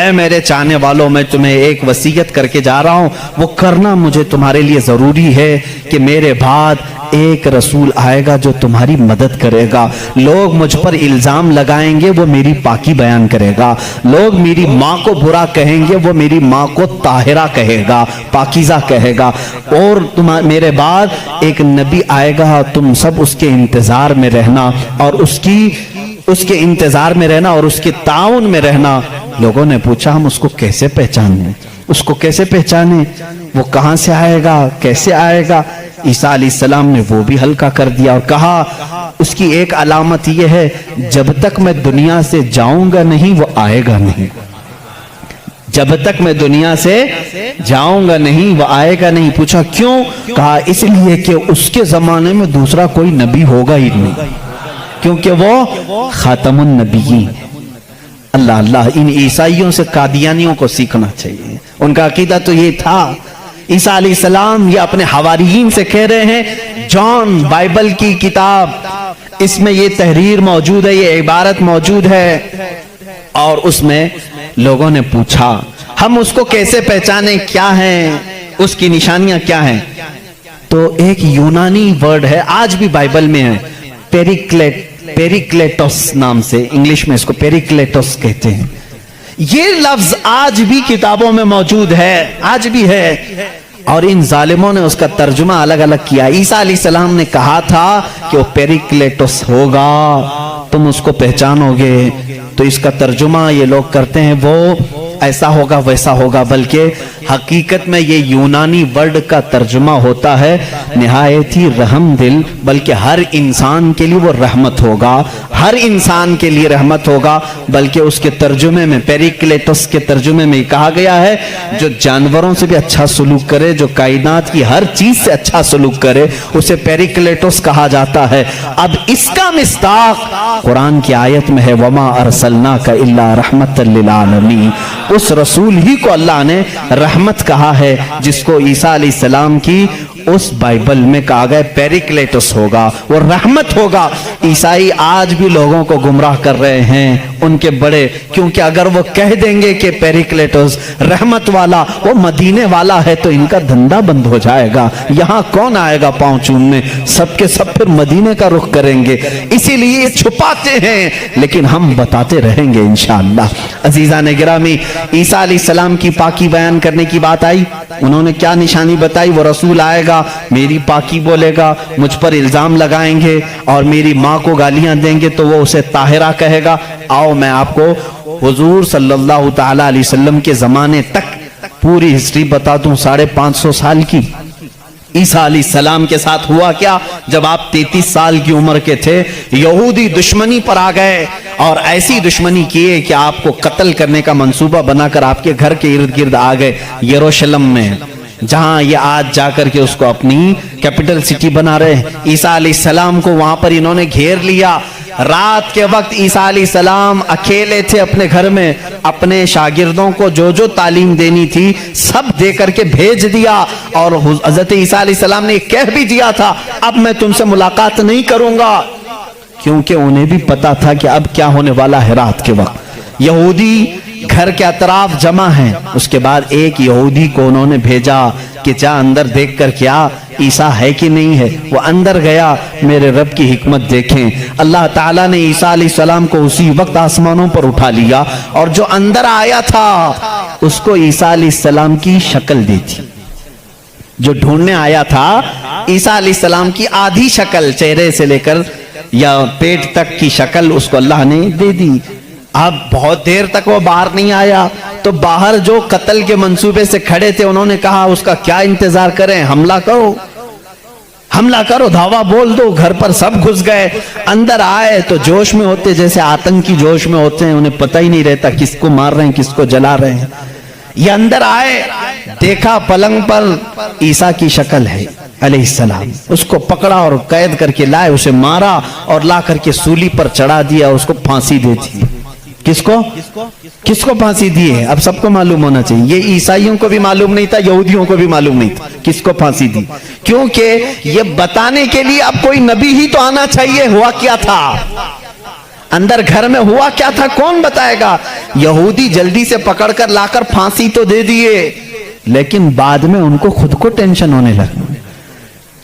اے میرے چاہنے والوں، میں تمہیں ایک وصیت کر کے جا رہا ہوں، وہ کرنا مجھے تمہارے لیے ضروری ہے کہ میرے بعد ایک رسول آئے گا جو تمہاری مدد کرے گا۔ لوگ مجھ پر الزام لگائیں گے، وہ میری پاکی بیان کرے گا۔ لوگ میری ماں کو برا کہیں گے، وہ میری ماں کو طاہرہ کہے گا، پاکیزہ کہے گا۔ اور میرے بعد ایک نبی آئے گا، تم سب اس کے انتظار میں رہنا اور اس کے انتظار میں رہنا اور اس کے تعاون میں رہنا۔ لوگوں نے پوچھا ہم اس کو کیسے پہچانیں، اس کو کیسے پہچانیں، وہ کہاں سے آئے گا، کیسے آئے گا؟ عیسیٰ علیہ السلام نے وہ بھی ہلکا کر دیا اور کہا اس کی ایک علامت یہ ہے، جب تک میں دنیا سے جاؤں گا نہیں وہ آئے گا نہیں، جب تک میں دنیا سے جاؤں گا نہیں وہ آئے گا نہیں۔ پوچھا کیوں؟ کہا اس لیے کہ اس کے زمانے میں دوسرا کوئی نبی ہوگا ہی نہیں، کیونکہ وہ خاتم النبیین۔ اللہ اللہ، ان عیسائیوں سے قادیانیوں کو سیکھنا چاہیے، ان کا عقیدہ تو یہ تھا۔ عیسیٰ علیہ السلام یہ اپنے حواریین سے کہہ رہے ہیں، جان بائبل کی کتاب، اس میں یہ تحریر موجود ہے، یہ عبارت موجود ہے۔ اور اس میں لوگوں نے پوچھا ہم اس کو کیسے پہچانیں، کیا ہیں اس کی نشانیاں کیا ہیں؟ تو ایک یونانی ورڈ ہے، آج بھی بائبل میں ہے، پیریکلیٹوس نام سے، انگلش میں اس کو پیریکلیٹوس کہتے ہیں۔ یہ لفظ آج بھی کتابوں میں موجود ہے، آج بھی ہے، اور ان ظالموں نے اس کا ترجمہ الگ الگ کیا۔ عیسیٰ علیہ السلام نے کہا تھا کہ وہ پیریکلیٹوس ہوگا، تم اس کو پہچانو گے، تو اس کا ترجمہ یہ لوگ کرتے ہیں وہ ایسا ہوگا ویسا ہوگا، بلکہ حقیقت میں یہ یونانی ورڈ کا ترجمہ ہوتا ہے نہایت ہی رحم دل، بلکہ ہر انسان کے لیے وہ رحمت ہوگا، ہر انسان کے لیے رحمت ہوگا۔ بلکہ اس کے ترجمے میں، پیریکلیٹوس کے ترجمے میں کہا گیا ہے جو جانوروں سے بھی اچھا سلوک کرے، جو کائنات کی ہر چیز سے اچھا سلوک کرے، اسے پیریکلیٹوس کہا جاتا ہے۔ اب اس کا مصداق قرآن کی آیت میں ہے وَمَا أَرْسَلْنَاكَ إِلَّا رَحْمَةً لِّلْعَالَمِينَ۔ اس رسول ہی کو اللہ نے رحمت کہا ہے، جس کو عیسیٰ علیہ السلام کی اس بائبل میں کہا گیا پیریکلیٹوس ہوگا، وہ رحمت ہوگا۔ عیسائی آج بھی لوگوں کو گمراہ کر رہے ہیں، ان کے بڑے، کیونکہ اگر وہ کہہ دیں گے کہ پیریکلیٹوس رحمت والا وہ مدینے والا ہے تو ان کا دھندا بند ہو جائے گا، یہاں کون آئے گا پاؤں چومنے، سب کے سب پھر مدینے کا رخ کریں گے۔ اسی لیے یہ چھپاتے ہیں، لیکن ہم بتاتے رہیں گے انشاءاللہ۔ عزیزان گرامی، عیسیٰ علیہ السلام کی پاکی بیان کرنے کی بات آئی، انہوں نے کیا نشانی بتائی؟ وہ رسول آئے گا، میری پاکی بولے گا، مجھ پر الزام لگائیں گے اور میری ماں کو گالیاں دیں گے تو وہ اسے طاہرہ کہے گا۔ آؤ میں آپ کو حضور صلی اللہ تعالی علیہ وسلم کے زمانے تک پوری ہسٹری بتا دوں، 550 سال کی۔ عیسیٰ علیہ السلام کے ساتھ ہوا کیا؟ جب آپ 33 سال کی عمر کے تھے، یہودی دشمنی پر آ گئے اور ایسی دشمنی کیے کہ آپ کو قتل کرنے کا منصوبہ بنا کر آپ کے گھر کے ارد گرد آ گئے، یروشلم میں، جہاں یہ آج جا کر کے اس کو اپنی کیپٹل سٹی بنا رہے ہیں۔ عیسیٰ علیہ السلام کو وہاں پر انہوں نے گھیر لیا۔ رات کے وقت عیسیٰ علیہ السلام اکیلے تھے اپنے گھر میں، اپنے شاگردوں کو جو جو تعلیم دینی تھی سب دے کر کے بھیج دیا، اور حضرت عیسیٰ علیہ السلام نے کہہ بھی دیا تھا اب میں تم سے ملاقات نہیں کروں گا، کیونکہ انہیں بھی پتا تھا کہ اب کیا ہونے والا ہے۔ رات کے وقت یہودی گھر کے اطراف جمع ہیں، اس کے بعد ایک یہودی کو انہوں نے بھیجا کہ جا اندر دیکھ کر کیا عیسیٰ ہے کہ نہیں ہے۔ وہ اندر گیا، میرے رب کی حکمت دیکھیں، اللہ تعالیٰ نے عیسیٰ علیہ السلام کو اسی وقت آسمانوں پر اٹھا لیا، اور جو اندر آیا تھا اس کو عیسیٰ علیہ السلام کی شکل دی تھی۔ جو ڈھونڈنے آیا تھا عیسیٰ علیہ السلام کی آدھی شکل، چہرے سے لے کر یا پیٹ تک کی شکل اس کو اللہ نے دے دی۔ اب بہت دیر تک وہ باہر نہیں آیا، تو باہر جو قتل کے منصوبے سے کھڑے تھے انہوں نے کہا اس کا کیا انتظار کریں، حملہ کرو، حملہ کرو، دھاوا بول دو۔ گھر پر سب گھس گئے، اندر آئے تو جوش میں ہوتے، جیسے آتنکی جوش میں ہوتے ہیں، انہیں پتہ ہی نہیں رہتا کس کو مار رہے ہیں کس کو جلا رہے ہیں۔ یہ اندر آئے، دیکھا پلنگ پر عیسیٰ کی شکل ہے علیہ السلام، اس کو پکڑا اور قید کر کے لائے، اسے مارا اور لا کر کے سولی پر چڑھا دیا، اس کو پھانسی دے دی۔ کس کو پھانسی دی ہے؟ اب سب کو معلوم ہونا چاہیے، یہ عیسائیوں کو بھی معلوم نہیں تھا، یہودیوں کو بھی معلوم نہیں تھا کس کو پھانسی دی، کیونکہ یہ بتانے کے لیے اب کوئی نبی ہی تو آنا چاہیے۔ ہوا کیا تھا؟ اندر گھر میں ہوا کیا تھا کون بتائے گا؟ یہودی جلدی سے پکڑ کر لا کر پھانسی تو دے دیے، لیکن بعد میں ان کو خود کو ٹینشن ہونے لگا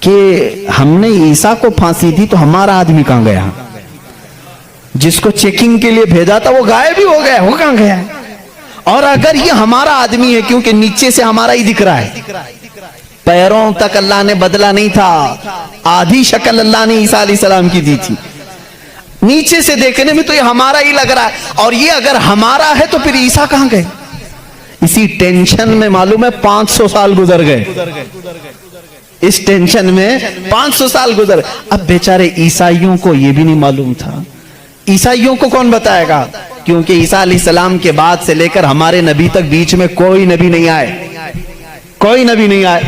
کہ ہم نے عیسیٰ کو پھانسی دی تو ہمارا آدمی کہاں گیا؟ جس کو چیکنگ کے لیے بھیجا تھا وہ غائب بھی ہو گیا، وہ کہاں گیا؟ اور اگر یہ ہمارا آدمی ہے، کیونکہ نیچے سے ہمارا ہی دکھ رہا ہے، پیروں تک اللہ نے بدلا نہیں تھا، آدھی شکل اللہ نے عیسیٰ علیہ السلام کی دی تھی، نیچے سے دیکھنے میں تو یہ ہمارا ہی لگ رہا ہے، اور یہ اگر ہمارا ہے تو پھر عیسیٰ کہاں گئے؟ اسی ٹینشن میں معلوم ہے 500 سال گزر گئے، اس ٹینشن میں 500 سال گزر. اب بیچارے عیسائیوں کو یہ بھی نہیں معلوم تھا. عیسائیوں کو کون بتائے گا؟ کیونکہ عیسیٰ علیہ السلام کے بعد سے لے کر ہمارے نبی تک بیچ میں کوئی نبی نہیں آئے، کوئی نبی نہیں آئے.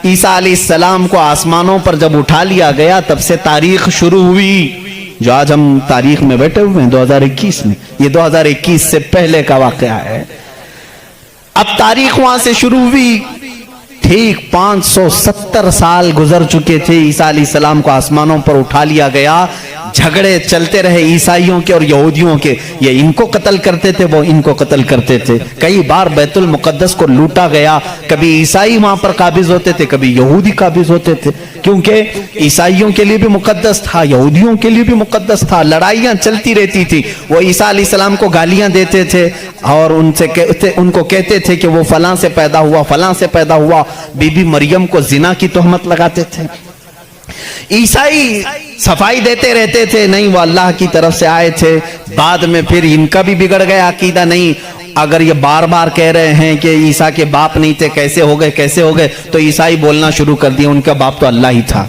عیسیٰ علیہ السلام کو آسمانوں پر جب اٹھا لیا گیا تب سے تاریخ شروع ہوئی. جو آج ہم تاریخ میں بیٹھے ہوئے ہیں 2021 میں، یہ 2021 سے پہلے کا واقعہ ہے. اب تاریخ وہاں سے شروع ہوئی. ٹھیک 570 سال گزر چکے تھے. عیسیٰ علیہ السلام کو آسمانوں پر اٹھا لیا گیا. جھگڑے چلتے رہے عیسائیوں کے اور یہودیوں کے. یہ ان کو قتل کرتے تھے، وہ ان کو قتل کرتے تھے. کئی بار بیت المقدس کو لوٹا گیا. کبھی عیسائی وہاں پر قابض ہوتے تھے، کبھی یہودی قابض ہوتے تھے، کیونکہ عیسائیوں کے لیے بھی مقدس تھا، یہودیوں کے لیے بھی مقدس تھا. لڑائیاں چلتی رہتی تھی. وہ عیسیٰ علیہ السلام کو گالیاں دیتے تھے اور ان کو کہتے تھے کہ وہ فلاں سے پیدا ہوا، فلاں سے پیدا ہوا. بی بی مریم کو زنا کی تہمت لگاتے تھے. عیسائی صفائی دیتے رہتے تھے، نہیں وہ اللہ کی طرف سے آئے تھے. بعد میں پھر ان کا بھی بگڑ گیا عقیدہ. نہیں، اگر یہ بار بار کہہ رہے ہیں کہ عیسیٰ کے باپ نہیں تھے، کیسے ہو گئے کیسے ہو گئے، تو عیسائی بولنا شروع کر دیا ان کا باپ تو اللہ ہی تھا،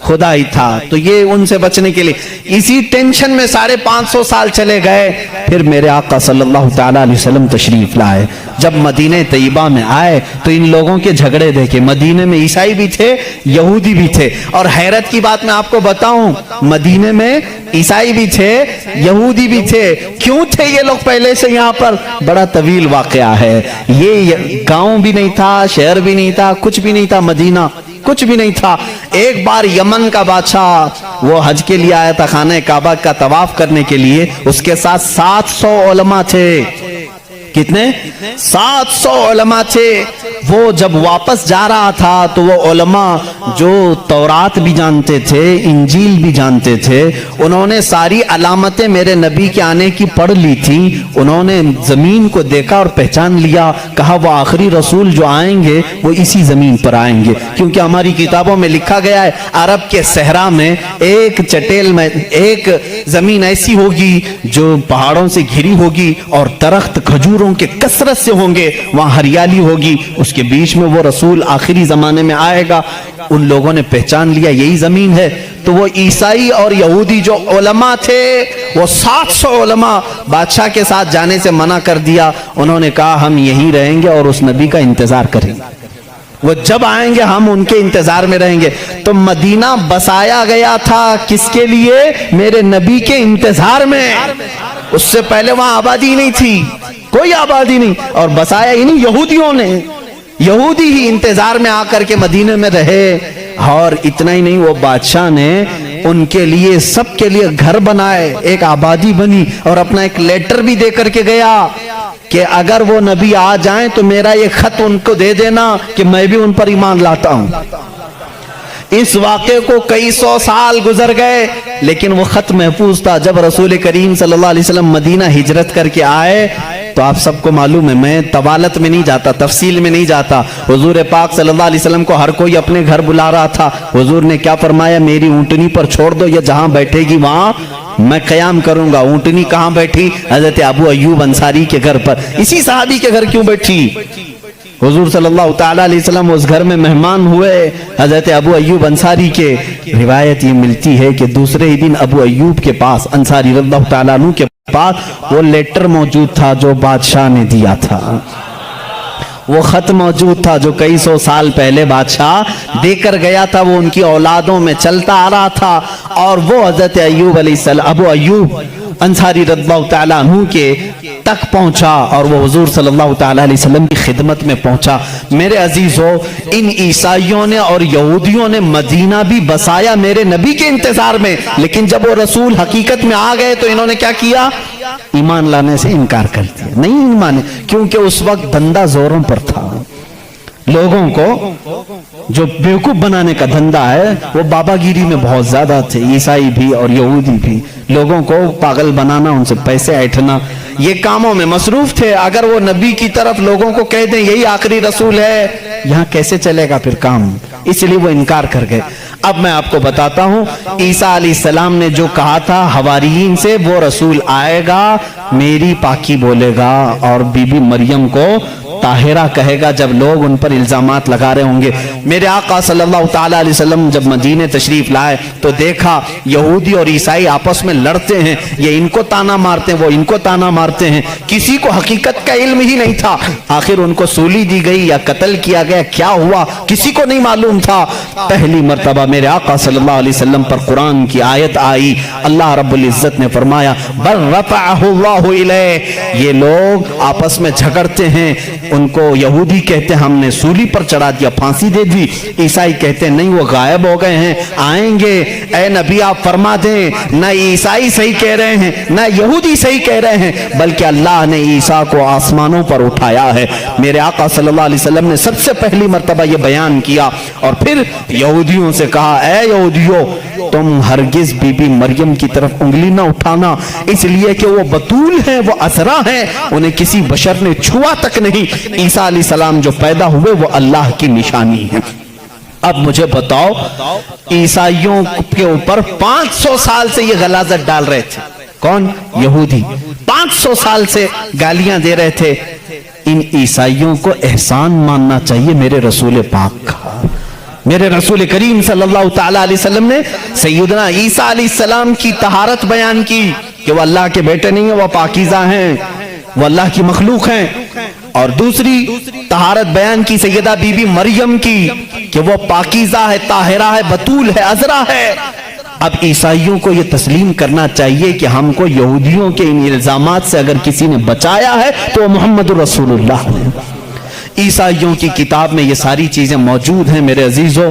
خدا ہی تھا. تو یہ ان سے بچنے کے لیے اسی ٹینشن میں 550 سال چلے گئے. پھر میرے آقا صلی اللہ تعالیٰ علیہ وسلم تشریف لائے. جب مدینہ طیبہ میں آئے تو ان لوگوں کے جھگڑے دیکھے. مدینے میں عیسائی بھی تھے، یہودی بھی تھے. اور حیرت کی بات میں آپ کو بتاؤں، مدینے میں عیسائی بھی تھے، یہودی بھی تھے. کیوں تھے یہ لوگ پہلے سے یہاں پر؟ بڑا طویل واقعہ ہے. یہ گاؤں بھی نہیں تھا، شہر بھی نہیں تھا، کچھ بھی نہیں تھا. مدینہ کچھ بھی نہیں تھا. ایک بار یمن کا بادشاہ وہ حج کے لیے آیا تھا، خانہ کعبہ کا طواف کرنے کے لیے. اس کے ساتھ 700 علماء تھے. کتنے؟ 700 علماء تھے. وہ جب واپس جا رہا تھا تو وہ علماء جو تورات بھی جانتے تھے، انجیل بھی جانتے تھے، انہوں نے ساری علامتیں میرے نبی کے آنے کی پڑھ لی تھی. انہوں نے زمین کو دیکھا اور پہچان لیا. کہا وہ آخری رسول جو آئیں گے وہ اسی زمین پر آئیں گے، کیونکہ ہماری کتابوں میں لکھا گیا ہے عرب کے صحرا میں ایک چٹیل میں ایک زمین ایسی ہوگی جو پہاڑوں سے گھری ہوگی اور درخت کھجوروں کے کثرت سے ہوں گے، وہاں ہریالی ہوگی، اس کے بیچ میں وہ رسول آخری زمانے میں آئے گا. ان لوگوں نے پہچان لیا یہی زمین ہے. تو وہ عیسائی اور یہودی جو علماء تھے، وہ 700 علماء بادشاہ کے ساتھ جانے سے منع کر دیا. انہوں نے کہا ہم یہیں رہیں گے اور اس نبی کا انتظار کریں گے، وہ جب آئیں گے ہم ان کے انتظار میں رہیں گے. تو مدینہ بسایا گیا تھا کس کے لیے؟ میرے نبی کے انتظار میں. اس سے پہلے وہاں آبادی نہیں تھی، کوئی آبادی نہیں، اور بسایا ہی نہیں یہودیوں نے. یہودی ہی انتظار میں آ کر کے مدینے میں رہے. اور اتنا ہی نہیں، وہ بادشاہ نے ان کے لیے سب کے لیے گھر بنائے، ایک آبادی بنی، اور اپنا ایک لیٹر بھی دے کر کے گیا کہ اگر وہ نبی آ جائیں تو میرا یہ خط ان کو دے دینا کہ میں بھی ان پر ایمان لاتا ہوں. اس واقعے کو کئی سو سال گزر گئے لیکن وہ خط محفوظ تھا. جب رسول کریم صلی اللہ علیہ وسلم مدینہ ہجرت کر کے آئے تو آپ سب کو معلوم ہے، میں طوالت میں نہیں جاتا، تفصیل میں نہیں جاتا. حضور پاک صلی اللہ علیہ وسلم کو ہر کوئی اپنے گھر بلا رہا تھا. حضور نے کیا فرمایا؟ میری اونٹنی پر چھوڑ دو، یہ جہاں بیٹھے گی وہاں میں قیام کروں گا. اونٹنی کہاں بیٹھی؟ حضرت ابو ایوب انصاری کے گھر پر. اسی صحابی کے گھر کیوں بیٹھی؟ حضور صلی اللہ تعالیٰ علیہ وسلم اس گھر میں مہمان ہوئے حضرت ابو ایوب انصاری کے. روایت یہ ملتی ہے کہ دوسرے ہی دن ابو ایوب کے پاس، انصاری رضی اللہ تعالیٰ عنہ کے پاس، وہ لیٹر موجود تھا جو بادشاہ نے دیا تھا. وہ خط موجود تھا جو کئی سو سال پہلے بادشاہ دے کر گیا تھا. وہ ان کی اولادوں میں چلتا آ رہا تھا. اور وہ حضرت ایوب علیہ السلام، ابو ایوب انصاری رضی اللہ تعالیٰ عنہ کے تک پہنچا اور وہ حضور صلی اللہ تعالی علیہ وسلم کی خدمت میں پہنچا۔ میرے عزیزو، ان عیسائیوں نے اور یہودیوں نے مدینہ بھی بسایا میرے نبی کے انتظار میں، لیکن جب وہ رسول حقیقت میں آ گئے تو انہوں نے کیا کیا؟ ایمان لانے سے انکار کر دیا، نہیں مانے، کیونکہ اس وقت دھندا زوروں پر تھا۔ لوگوں کو جو بیوقوف بنانے کا دھندا ہے وہ بابا گیری میں بہت زیادہ تھے، عیسائی بھی اور یہودی بھی، لوگوں کو پاگل بنانا، ان سے پیسے ایٹھنا، یہ کاموں میں مصروف تھے۔ اگر وہ نبی کی طرف لوگوں کو کہہ دیں یہی آخری رسول ہے، یہاں کیسے چلے گا پھر کام؟ اس لیے وہ انکار کر گئے۔ اب میں آپ کو بتاتا ہوں عیسیٰ علیہ السلام نے جو کہا تھا حواریین سے، وہ رسول آئے گا، میری پاکی بولے گا اور بی بی مریم کو طاہرہ کہے گا جب لوگ ان پر الزامات لگا رہے ہوں گے۔ میرے آقا صلی اللہ تعالی علیہ وسلم جب مدینے تشریف لائے تو دیکھا یہودی اور عیسائی آپس میں لڑتے ہیں، یہ ان کو تانا مارتے ہیں، وہ ان کو تانا مارتے ہیں، کسی کو حقیقت کا علم ہی نہیں تھا۔ آخر ان کو سولی دی گئی یا قتل کیا گیا، کیا ہوا کسی کو نہیں معلوم تھا۔ پہلی مرتبہ میرے آقا صلی اللہ علیہ وسلم پر قرآن کی آیت آئی، اللہ رب العزت نے فرمایا بل رفعہ اللہ الیہ، یہ لوگ آپس میں جھگڑتے ہیں، ان کو یہودی کہتے ہیں ہم نے سولی پر چڑھا دیا، پھانسی دے دی، عیسائی کہتے ہیں نہیں وہ غائب ہو گئے ہیں، آئیں گے۔ اے نبی آپ فرما دیں نہ عیسائی صحیح کہہ رہے ہیں نہ یہودی صحیح کہہ رہے ہیں، بلکہ اللہ نے عیسیٰ کو آسمانوں پر اٹھایا ہے۔ میرے آقا صلی اللہ علیہ وسلم نے سب سے پہلی مرتبہ یہ بیان کیا اور پھر یہودیوں سے کہا اے یہودیوں تم ہرگز بی بی مریم کی طرف انگلی نہ اٹھانا، اس لیے کہ وہ بتول ہیں، وہ عذرا ہیں، انہیں کسی بشر نے چھوا تک نہیں۔ عیسیٰ علیہ السلام جو پیدا ہوئے وہ اللہ کی نشانی ہے۔ اب مجھے بتاؤ عیسائیوں کے اوپر 500 سال سے یہ غلاظت ڈال رہے تھے، کون؟ یہودی 500 سال سے گالیاں دے رہے تھے۔ ان عیسائیوں کو احسان ماننا چاہیے میرے رسول پاک کا۔ میرے رسول کریم صلی اللہ تعالی علیہ وسلم نے سیدنا عیسیٰ علیہ السلام کی طہارت بیان کی کہ وہ اللہ کے بیٹے نہیں ہیں، وہ پاکیزہ ہیں، وہ اللہ کی مخلوق ہیں، اور دوسری طہارت بیان کی سیدہ بی بی مریم کی کہ وہ پاکیزہ ہے، طاہرہ ہے، بتول ہے، عذرا ہے۔ اب عیسائیوں کو یہ تسلیم کرنا چاہیے کہ ہم کو یہودیوں کے ان الزامات سے اگر کسی نے بچایا ہے تو وہ محمد رسول اللہ ہے۔ عیسائیوں کی کتاب میں یہ ساری چیزیں موجود ہیں میرے عزیزو۔